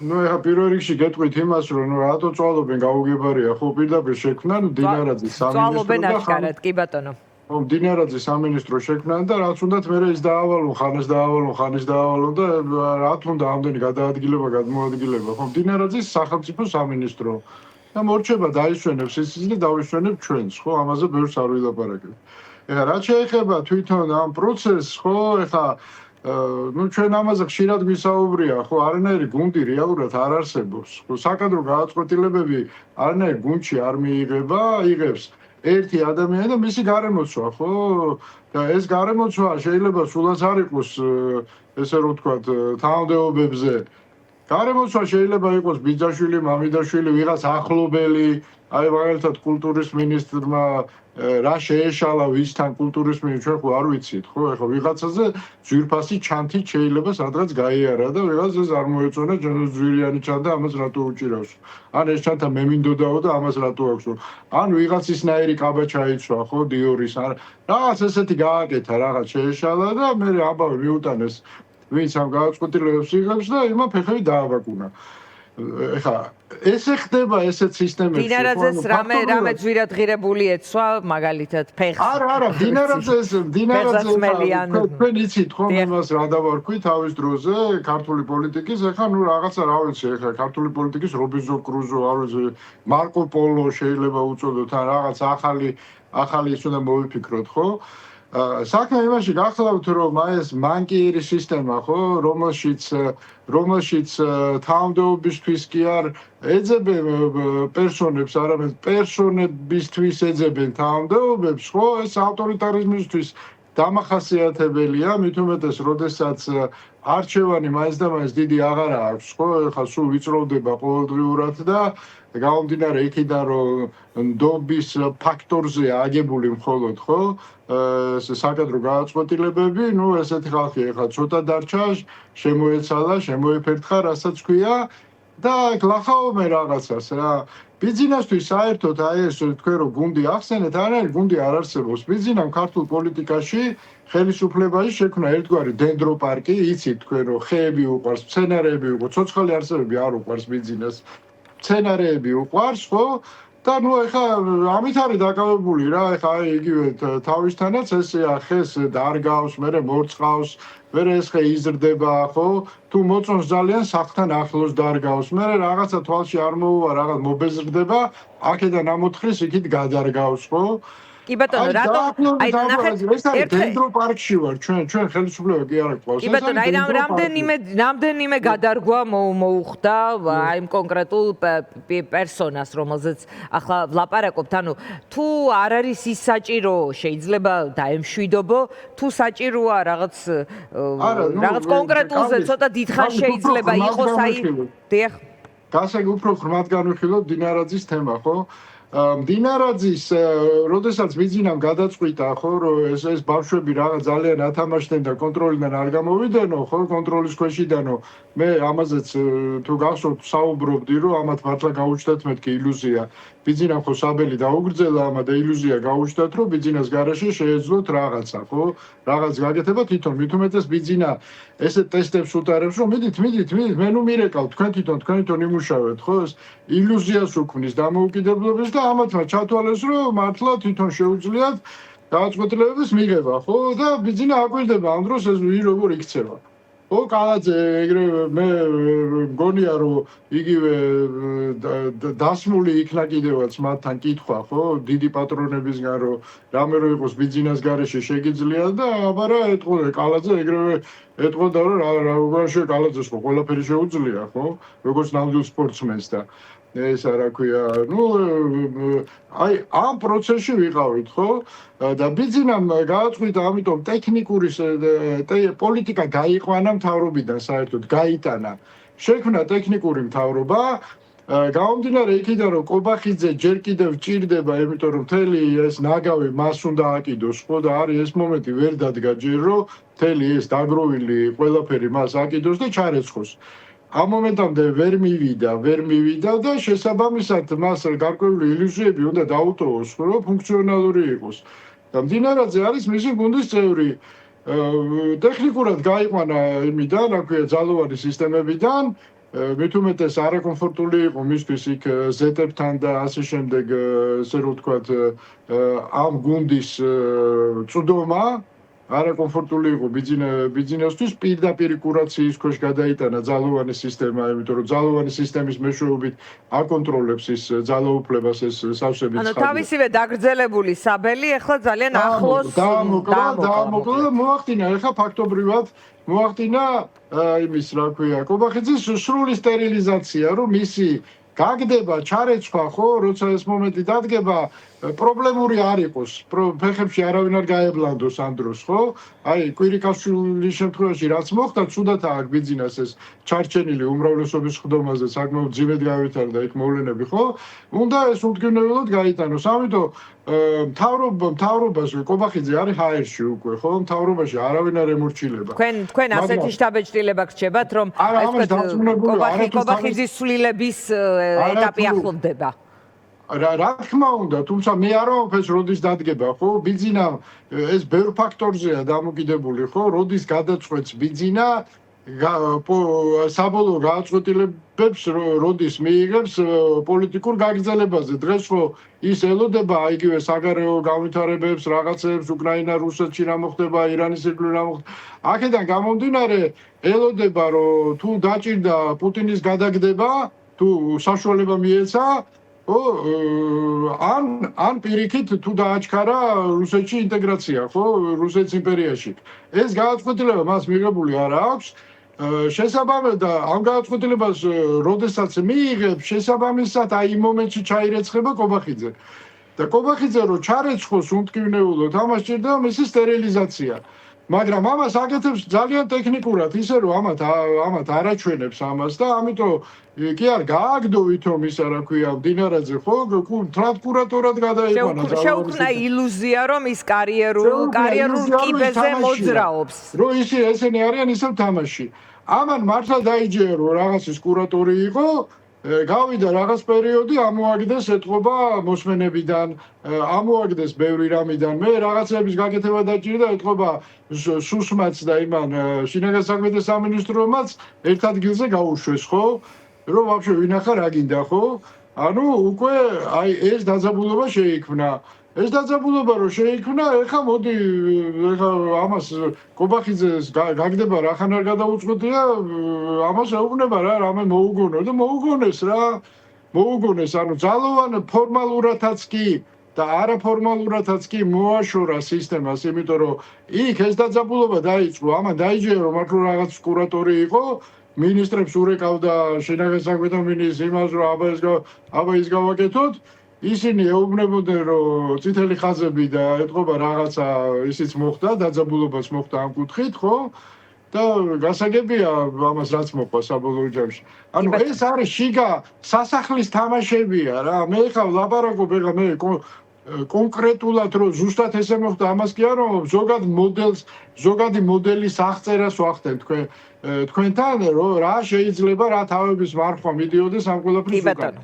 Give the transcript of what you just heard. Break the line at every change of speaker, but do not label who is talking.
ნუ ეხა პირველ რიგში გეტყვით იმას, რომ რატო წვალობენ გაუგებარია, ხო პირდაპირ შექმნან დინარაძის სამინისტრო და
ახკარად, კი ბატონო.
ხო, დინარაძის სამინისტრო შექმნან და რაც უნდათ მე ის დაავალონ, ხანას დაავალონ და რა თქმა ამდენი გადმოადგილება, ხო, დინარაძის სახელმწიფო სამინისტრო. და მორჩება დაისვენებს ის და დავისვენებ ჩვენს, ხო, ამაზე ბევრს არ ვილაპარაკებ. ეხა რაც შეეხება თვითონ ამ პროცესს, ხო, ეხა ну ჩვენ ამაზე ხშირად გვისაუბრია, ხო, არანაირი გუნდი რეალურად არ არსებობს. ხო, საკადრო გადაწყვეტილებები არანაირ გუნდში არ მიიღება, იღებს ერთი ადამიანი და მისი გარემოცვა, ხო? და ეს გარემოცვა შეიძლება სულაც არ იყოს, ესე რომ ვთქვათ, თანამდებობებზე. გარემოცვა შეიძლება იყოს ბიძაშვილი, მამიდაშვილი, ვიღაც ახლობელი, აი მაგალითად კულტურის მინისტრმა რა შეეშალა ვისთან კულტურის მინისტრს ჩვენ ხო არ ვიცით, ხო? ეხლა ვიღაცაზე ძვირფასი ჩანთით შეიძლება სადღაც გაიარა და ვიღაც ეს არ მოეწონა ძვირიანი ჩანდა, ამას რატო უჭირავს? ან ეს ჩანთა მე მინდოდაო და ამას რატო აქვს? ან ვიღაცისნაირი კაბა ჩაიცვა, ხო, დიორის, ან რაღაც ესეთი გააკეთა, რაღაც შეეშალა და მე აბავი მიუტანეს ვინც ამ გადაწყვეტილებებს იღებს და იმან ფეხები დააბაკუნა. ეხა ესე ხდება ესეთ სისტემებში.
დინარაძეს რამე ძვირადღირებული ეცვა მაგალითად ფეხს.
არა, დინარაძეს თქვენ იცით ხომ იმას რა დავარქვი თავის დროზე ქართული პოლიტიკის, ეხა ნუ რაღაცა რა ვიცი, ეხა ქართული პოლიტიკის რობინზონ კრუზო, არ ვიცი, მარკო პოლო შეიძლება უწოდოთ ან რაღაც ახალი ის უნდა მოვიფიქროთ, ხო? საქმე იმაში გახლავთ რომ ეს მანკიერი სისტემა ხო რომელშიც თავმდებობისთვის კი არ ეძებენ პერსონებს არამედ პერსონებისთვის ეძებენ თავმდებობებს ხო ეს ავტორიტარიზმისთვის დამახასიათებელია მით უმეტეს როდესაც არჩევანი მაინც და მაინც დიდი აღარა აქვს ხო ეხლა სულ ვიწროვდება ყოველდღიურად და გამომდინარე იქიდან რომ ნდობის ფაქტორზე აგებული მხოლოდ ხო საკადრო გადაწყვეტილებები, ну ესეთი ხალხი ეხლა ცოტა დარჩა, შემოეცალა, შემოეფერთხა, რასაც ქვია და გლახაობენ რაღაცას რა. ბიზნესთვის საერთოდ აი ეს თქვენ რომ გუნდი ახსენეთ, არანაირი გუნდი არ არსებობს. ბიზნესამ ქართულ პოლიტიკაში ხელისუფლებაში შექმნა ერთგვარი დენდროპარკი, იცით თქვენ რომ ხეები უყვარს, მცენარეები უყვარს, ცოცხალი არსებები არ უყვარს ბიზნესს. მცენარეები უყვარს, ხო? და ნუ ეხა ამით არის დაკავებული რა, ეხა აი იგივე თავისთანაც ესეა ხეს დარგავს, მერე მორწყავს, მერე ეს ხე იზრდება, ხო? თუ მოწონს ძალიან სახლთან ახლოს დარგავს, მერე რაღაცა თვალში არ მოუვა, რაღაც მობეზრდება, აქედან ამოთხრის იქით გადარგავს, ხო?
კი ბატონო, რატომ აი ნახეთ
დენდროპარკში ვარ ჩვენ ხელისუფლება კი არ აქვს.
კი ბატონო, აი რამდენიმე გადარგვა მოუხდა აი იმ კონკრეტულ პერსონას, რომელზეც ახლა ვლაპარაკობთ, ანუ თუ არ არის ის საჭირო, შეიძლება დაემშვიდობო, თუ საჭიროა რაღაც კონკრეტულზე ცოტა დიდხანს შეიძლება იყოს აი დიახ.
გასაგ უფრო ღრმად განვიხილოთ დინარაძის თემა, ხო? დინარაძის, როდესაც ბიზნესამ გადაწყვიტა, ხო, რომ ეს ბავშვები რაღაც ძალიან ათამაშდნენ და კონტროლიდან არ გამოვიდანო, ხო, კონტროლის ქვეშიდანო. მე ამაზეც თუ გახსოვთ, საუბრობდი, რომ ამათ მართლა გაუჩნდათ მეთქი ილუზია. ბიზნესამ ხო საბელი დაუგრძელა ამა და ილუზია გაუჩნდათ, რომ ბიზნეს გარეშე შეეძლოთ რაღაცა, ხო? რაღაც გაკეთება თვითონ, მით უმეტეს ბიზნესა ესეთ ტესტებს უტარებს, რომ მიდით, მე ნუ მირეკავ, თქვენ თვითონ იმუშავეთ, ხო? ეს ილუზიას უქმნის დამოუკიდებლობის და ამათმა ჩათვალეს, რომ მართლა თვითონ შეუძლიათ გადაწყვეტილებების მიღება, ხო? და ბიზნესი აკვირდება ამ დროს ეს როგორ იქცევა. ხო, კალაძე ეგრევე მე მგონია, რომ იგივე დასმული იქნა კიდევაც მათთან კითხვა, ხო? დიდი პატრონებისგან, რომ რამე რო იყოს ბიზნეს გარეშე შეგიძლია და აბარა ეტყოდა კალაძე ეგრევე ეტყოდა, რომ რა კალაძეს ხო ყველაფერი შეუძლია, ხო? როგორც ნამდვილ სპორტსმენს და ეს რა ქვია, ну აი ამ პროცესში ვიყავით, ხო? და ბიზნესამ გადაწყვიტა, ამიტომ ტექნიკური პოლიტიკა გაიყვანა მთავრობიდან საერთოდ, გაიტანა. შექმნა ტექნიკური მთავრობა, გამომდინარე იქიდან, რომ კობახიძე ჯერ კიდევ ჭირდება, იმიტომ რომ მთელი ეს ნაგავი მას უნდა აკიდოს, ხო და არის ეს მომენტი ვერ დადგა ჯერ, რომ მთელი ეს დაგროვილი ყველაფერი მას აკიდოს და ჩარეცხოს. ამ მომენტამდე ვერ მივიდა და შესაბამისად მას გარკვეული ილუზიები უნდა დაუტოვოს, რომ ფუნქციონალური იყოს. და დინარაძე არის მისი გუნდის წევრი. ტექნიკურად გაიყვანა იმიდან, რა ქვია, ძალოვანი სისტემებიდან, მით უმეტეს არაკომფორტული იყო მისთვის იქ ზეტებთან და ასე შემდეგ, ესე რომ ვთქვათ, ამ გუნდის წვდომა არაკომფორტული იყო ბიზნესთვის, პირდაპირ კურაციის ქვეშ გადაიტანა ძალოვანი სისტემა, იმიტომ რომ ძალოვანი სისტემის მეშვეობით აკონტროლებს ის ძალაუფლებას ეს სავსებით
ანუ თავისივე დაგრძელებული საბელი ახლა ძალიან ახლოს
დაამოკლა და მოახდინა ახლა ფაქტობრივად მოახდინა იმის რა ქვია კობახიძის სრული სტერილიზაცია, რომ მისი გაგდება, ჩარეცვა, ხო, როცა ეს მომენტი დადგება, პრობლემური არ იყოს. ფეხებში არავინ არ გაევლანდოს ამ დროს, ხო? აი, კვირიკაშვილის შემთხვევაში რაც მოხდა, ცუდად აქ ბიზნეს ეს ჩარჩენილი უმრავლესობის ხდომაზე საკმაოდ ძიმედ გავითარდა იქ მოვლენები, ხო? უნდა ეს უდგენელად გაიტანოს. ამიტომ მთავრობას კობახიძე არის ჰაერში უკვე, ხო? მთავრობაში არავინ არ ემორჩილება.
თქვენ ასეთი შტაბ-ეჭდილება გრჩებათ, რომ კობახიძის ცვლილების ეტაპი ახლოვდება.
რა თქმა უნდა, თუმცა მე არ ვამბობ როდის დადგება, ხო? ბიზნესა ეს ბევრ ფაქტორზეა დამოკიდებული, ხო? როდის გადაწყვეტს ბიზნესა საბოლოო გადაწყვეტილებებს როდის მიიღებს პოლიტიკურ გაგრძელებაზე. დღეს ხო ის ელოდება იგივე საგარეო განვითარებებს, რაღაცებს, უკრაინა, რუსეთში რა მოხდება, ირანის ირგვლივ რა მოხდება. აქედან გამომდინარე, ელოდება რომ თუ დაჭირდა პუტინის გადაგდება, თუ საშუალება მიეცა, ან პირიქით თუ დააჩქარა რუსეთში ინტეგრაცია, ხო, რუსეთის იმპერიაში. ეს გადაწყვეტილება მას მიღებული არ აქვს. შესაბამისად ამ გადაწყვეტილებას როდესაც მიიღებს, შესაბამისად აი იმ მომენტში ჩაირეცხება კობახიძე. და კობახიძე რო ჩარეცხოს უმტკივნეულოდ, ამას სჭირდება მისი სტერილიზაცია. მაგრამ ამას აკეთებს ძალიან ტექნიკურად, ისე რომ ამათ არაჩვენებს ამას და ამიტომ კი არ გააგდო ვითომ ისა რა ქვია მდინარაძე, ხო? თლად კურატორად გადაიყვანა.
შეუქმნა ილუზია, რომ ის კარიერულ კიბეზე მოძრაობს.
რომ ესენი არიან ისევ თამაში. ამან მართლა დაიჯერა რომ რაღაცის კურატორი იყო, გავიდა რაღაც პერიოდი, ამოაგდეს ეთყობა მოსმენებიდან, ამოაგდეს ბევრი რამიდან. მე რაღაცების გაკეთება დაჭირდა, ეთყობა სუსმაც და იმან შინაგან საქმეთა სამინისტრომაც ერთ ადგილზე გაუშვეს, ხო? რომ ვაფშე ვინახა რა გინდა, ხო? ანუ უკვე აი ეს დაძაბულობა შეიქმნა. ეს დაძაბულობა რო შეიქმნა, ეხა მოდი ეხა ამას კობახიძეს გაგდება რახან არ გადაუწყვეტია, ამას ეუბნება რა, რამე მოუგონო და მოუგონეს რა. მოუგონეს, ანუ ძალოვან ფორმალურადაც კი და არაფორმალურადაც კი მოაშორა სისტემას, იმიტომ რომ იქ ეს დაძაბულობა დაიწყო, ამან დაიჯერა რომ აქ რაღაც კურატორი იყო, მინისტრებს ურეკავდა შინაგან საქმეთა მინისტრს იმას რომ აბა ის გავაკეთოთ. ისინი ეუბნებოდნენ რომ წითელი ხაზები და ეთყობა რაღაცა ისიც მოხდა, დაძაბულობაც მოხდა ამ კუთხით, ხო? და გასაგებია ამას რაც მოყვა საბოლოო ჯამში. ანუ ეს არის შიგა სასახლის თამაშებია რა. მე ხა ლაპარაკობ ეხლა მე კონკრეტულად რომ ზუსტად ესე მოხდა ამას კი არ ვამბობ, ზოგადი მოდელის აღწერას ვახდენ თქვენთან, რომ რა შეიძლება რა თავების მარხვა მიდიოდეს ამ ყველაფრის უკან.